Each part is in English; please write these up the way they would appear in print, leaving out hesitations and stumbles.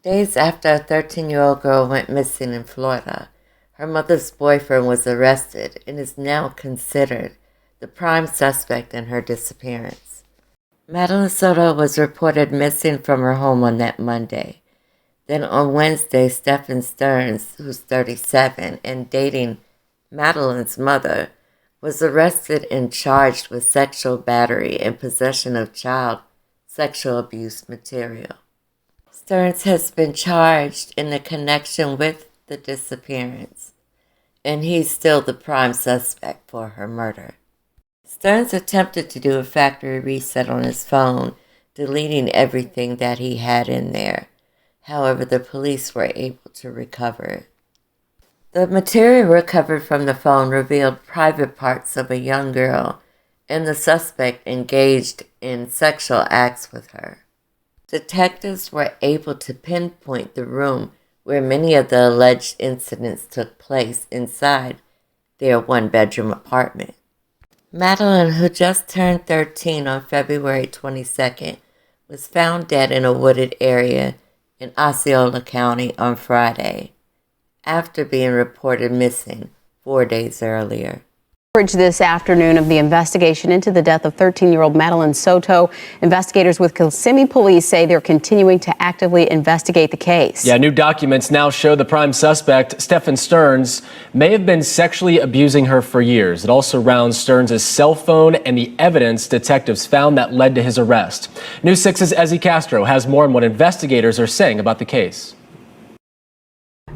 Days after a 13-year-old girl went missing in Florida, her mother's boyfriend was arrested and is now considered the prime suspect in her disappearance. Madeline Soto was reported missing from her home on that Monday. Then on Wednesday, Stephan Sterns, who's 37 and dating Madeline's mother, was arrested and charged with sexual battery and possession of child sexual abuse material. Sterns has been charged in a connection with the disappearance, and he's still the prime suspect for her murder. Sterns attempted to do a factory reset on his phone, deleting everything that he had in there. However, the police were able to recover it. The material recovered from the phone revealed private parts of a young girl, and the suspect engaged in sexual acts with her. Detectives were able to pinpoint the room where many of the alleged incidents took place inside their one-bedroom apartment. Madeline, who just turned 13 on February 22nd, was found dead in a wooded area in Osceola County on Friday, after being reported missing 4 days earlier. This afternoon of the investigation into the death of 13-year-old Madeline Soto. Investigators with Kissimmee Police say they're continuing to actively investigate the case. Yeah, new documents now show the prime suspect, Stephan Sterns, may have been sexually abusing her for years. It also surrounds Sterns' cell phone and the evidence detectives found that led to his arrest. News 6's Ezzy Castro has more on what investigators are saying about the case.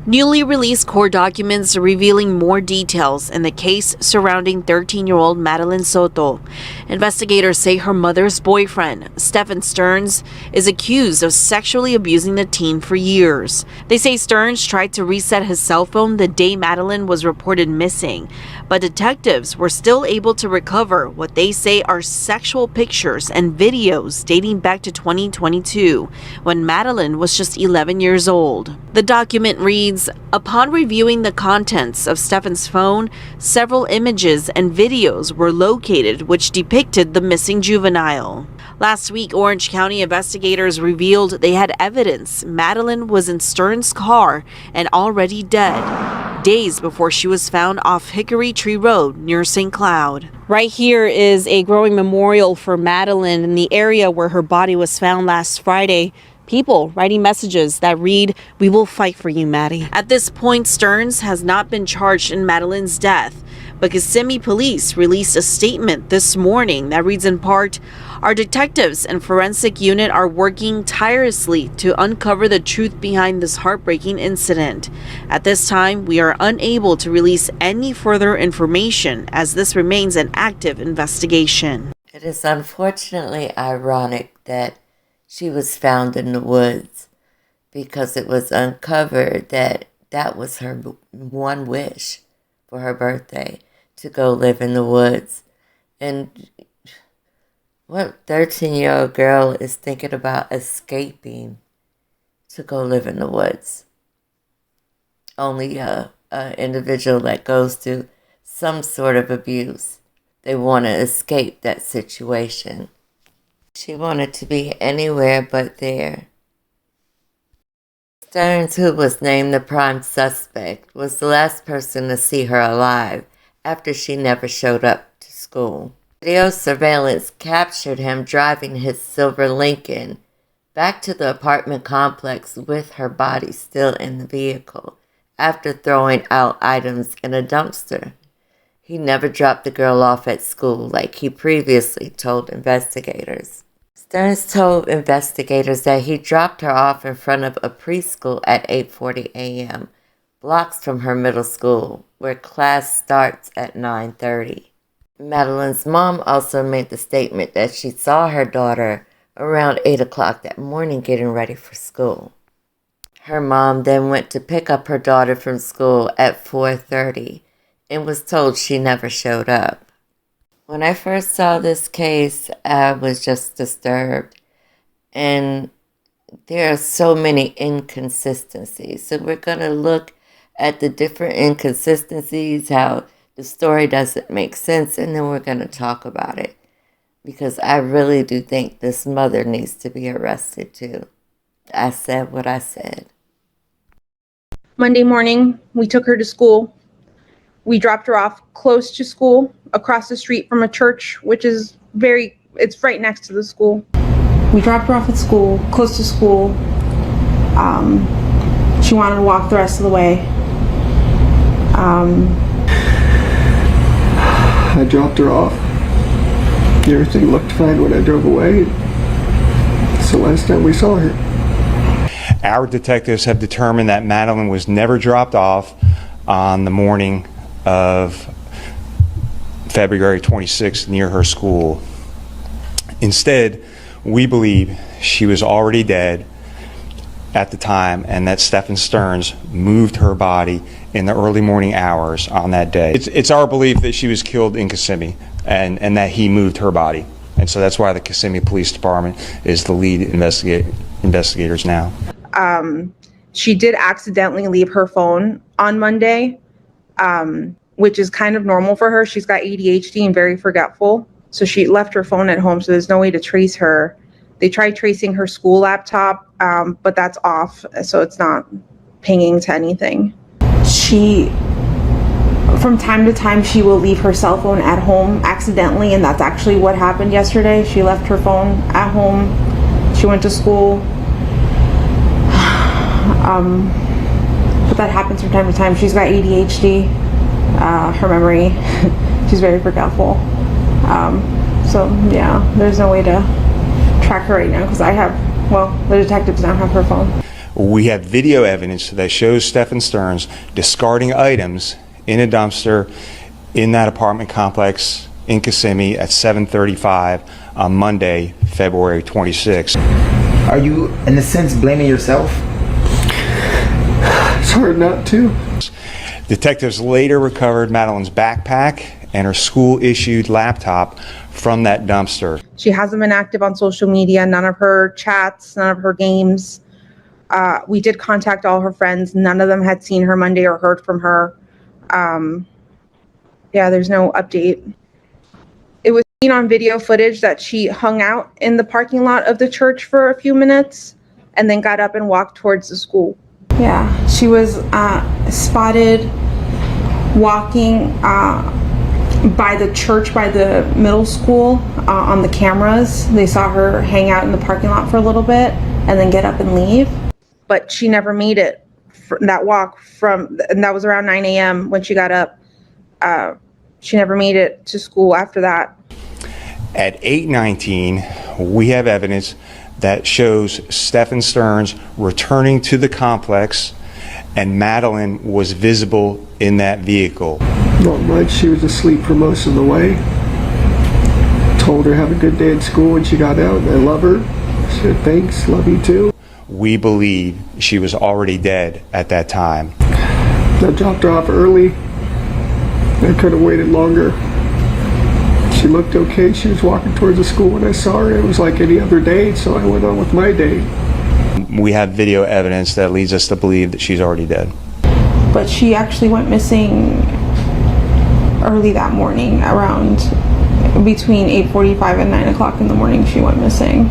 Newly released court documents revealing more details in the case surrounding 13-year-old Madeline Soto. Investigators say her mother's boyfriend, Stephan Sterns, is accused of sexually abusing the teen for years. They say Sterns tried to reset his cell phone the day Madeline was reported missing, but detectives were still able to recover what they say are sexual pictures and videos dating back to 2022, when Madeline was just 11 years old. The document reads, upon reviewing the contents of Stephan's phone, several images and videos were located which depicted the missing juvenile. Last week, Orange County investigators revealed they had evidence Madeline was in Sterns' car and already dead, days before she was found off Hickory Tree Road near St. Cloud. Right here is a growing memorial for Madeline in the area where her body was found last Friday. People writing messages that read, "We will fight for you, Maddie." At this point, Sterns has not been charged in Madeline's death, but Kissimmee Police released a statement this morning that reads in part, "Our detectives and forensic unit are working tirelessly to uncover the truth behind this heartbreaking incident. At this time, we are unable to release any further information as this remains an active investigation." It is unfortunately ironic that she was found in the woods, because it was uncovered that that was her one wish for her birthday, to go live in the woods. And what 13-year-old girl is thinking about escaping to go live in the woods? Only a individual that goes through some sort of abuse, they want to escape that situation. She wanted to be anywhere but there. Sterns, who was named the prime suspect, was the last person to see her alive after she never showed up to school. Video surveillance captured him driving his silver Lincoln back to the apartment complex with her body still in the vehicle after throwing out items in a dumpster. He never dropped the girl off at school like he previously told investigators. Sterns told investigators that he dropped her off in front of a preschool at 8:40 a.m., blocks from her middle school, where class starts at 9:30. Madeline's mom also made the statement that she saw her daughter around 8 o'clock that morning getting ready for school. Her mom then went to pick up her daughter from school at 4:30 and was told she never showed up. When I first saw this case, I was just disturbed. And there are so many inconsistencies. So we're going to look at the different inconsistencies, how the story doesn't make sense, and then we're going to talk about it. Because I really do think this mother needs to be arrested too. I said what I said. Monday morning, we took her to school. We dropped her off close to school, across the street from a church, which is it's right next to the school. We dropped her off at school, close to school. She wanted to walk the rest of the way. I dropped her off. Everything looked fine when I drove away. It's the last time we saw her. Our detectives have determined that Madeline was never dropped off on the morning of February 26th near her school. Instead, we believe she was already dead at the time and that Stephan Sterns moved her body in the early morning hours on that day. It's our belief that she was killed in Kissimmee and that he moved her body. And so that's why the Kissimmee Police Department is the lead investigators now. She did accidentally leave her phone on Monday, which is kind of normal for her. She's got ADHD and very forgetful. So she left her phone at home, so there's no way to trace her. They tried tracing her school laptop, but that's off, so it's not pinging to anything. From time to time, she will leave her cell phone at home accidentally, and that's actually what happened yesterday. She left her phone at home. She went to school. But that happens from time to time. She's got ADHD, her memory, she's very forgetful. So yeah, there's no way to track her right now because the detectives now have her phone. We have video evidence that shows Stephan Sterns discarding items in a dumpster in that apartment complex in Kissimmee at 7:35 on Monday, February 26th. Are you, in a sense, blaming yourself? It's hard not to. Detectives later recovered Madeline's backpack and her school-issued laptop from that dumpster. She hasn't been active on social media, none of her chats, none of her games. We did contact all her friends. None of them had seen her Monday or heard from her. Yeah, there's no update. It was seen on video footage that she hung out in the parking lot of the church for a few minutes and then got up and walked towards the school. Yeah, she was spotted walking by the church, by the middle school on the cameras. They saw her hang out in the parking lot for a little bit and then get up and leave. But she never made it that walk and that was around 9 a.m. when she got up. She never made it to school after that. At 8:19, we have evidence that shows Stephan Sterns returning to the complex and Madeline was visible in that vehicle. Not much. She was asleep for most of the way. Told her have a good day at school when she got out. I love her. She said thanks, love you too. We believe she was already dead at that time. I dropped her off early. I could have waited longer. She looked okay. She was walking towards the school when I saw her. It was like any other day, so I went on with my day. We have video evidence that leads us to believe that she's already dead. But she actually went missing early that morning, around between 8:45 and 9 o'clock in the morning. She went missing.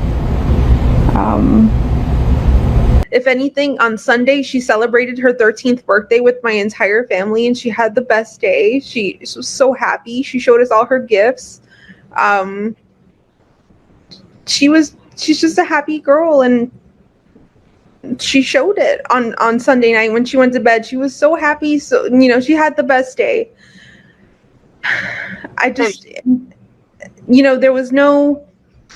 If anything, on Sunday, she celebrated her 13th birthday with my entire family, and she had the best day. She was so happy. She showed us all her gifts. She's just a happy girl, and she showed it on Sunday night when she went to bed. She was so happy. So, she had the best day.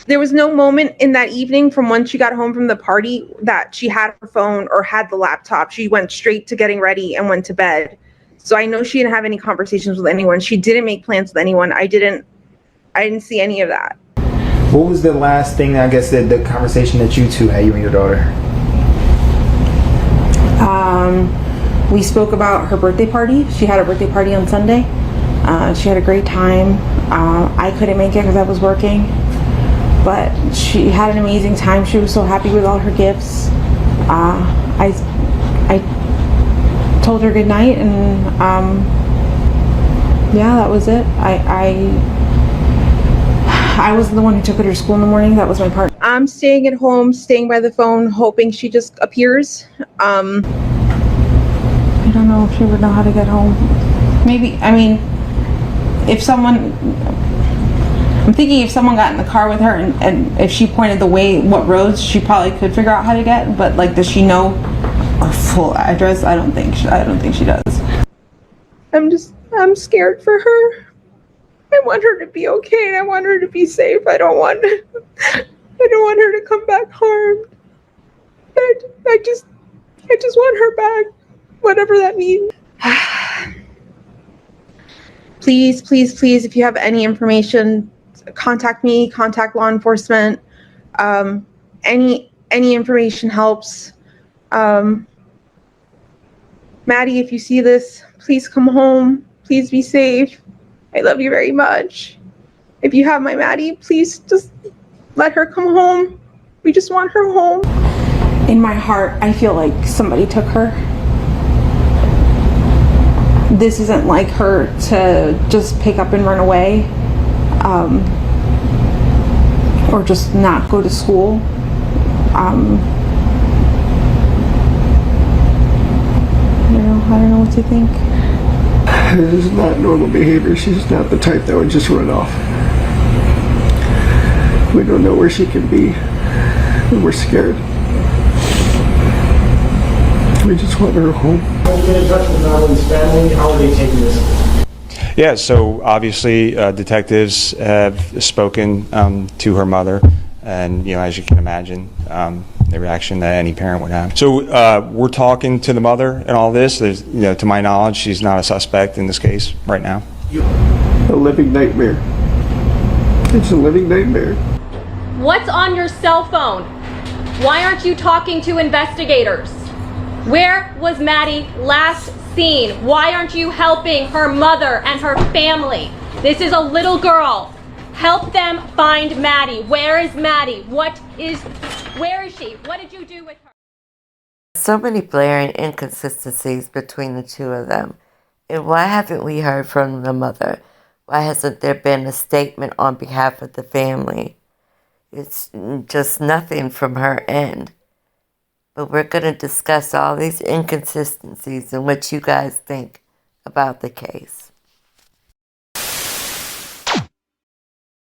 There was no moment in that evening from when she got home from the party that she had her phone or had the laptop. She went straight to getting ready and went to bed. So I know she didn't have any conversations with anyone. She didn't make plans with anyone. I didn't see any of that. What was the last thing, I guess, the conversation that you two had, you and your daughter? We spoke about her birthday party. She had a birthday party on Sunday. She had a great time. I couldn't make it because I was working. But she had an amazing time. She was so happy with all her gifts. I told her good night, and yeah, that was it. I wasn't the one who took her to school in the morning. That was my partner. I'm staying at home, staying by the phone, hoping she just appears. don't know if she would know how to get home. Maybe, I mean, if someone, I'm thinking if someone got in the car with her and if she pointed the way, what roads, she probably could figure out how to get, but like, does she know her full address? I don't think she does. I'm scared for her. I want her to be okay and I want her to be safe. I don't want her to come back harmed. I just want her back, whatever that means. Please, please, please, if you have any information, contact me, contact law enforcement. Any information helps. Maddie, if you see this, please come home. Please be safe. I love you very much. If you have my Maddie, please just let her come home. We just want her home. In my heart, I feel like somebody took her. This isn't like her to just pick up and run away, or just not go to school. I don't know what to think. This is not normal behavior. She's not the type that would just run off. We don't know where she can be, and we're scared. We just want her home. Have you been in touch with Madeline's family? How are they taking this? Yeah, so obviously detectives have spoken to her mother, and as you can imagine, the reaction that any parent would have. So we're talking to the mother and all this. There's, to my knowledge, she's not a suspect in this case right now. A living nightmare. It's a living nightmare. What's on your cell phone? Why aren't you talking to investigators? Where was Maddie last seen? Why aren't you helping her mother and her family? This is a little girl. Help them find Maddie. Where is Maddie? Where is she? What did you do with her? So many blaring inconsistencies between the two of them. And why haven't we heard from the mother? Why hasn't there been a statement on behalf of the family? It's just nothing from her end. But we're going to discuss all these inconsistencies and what you guys think about the case.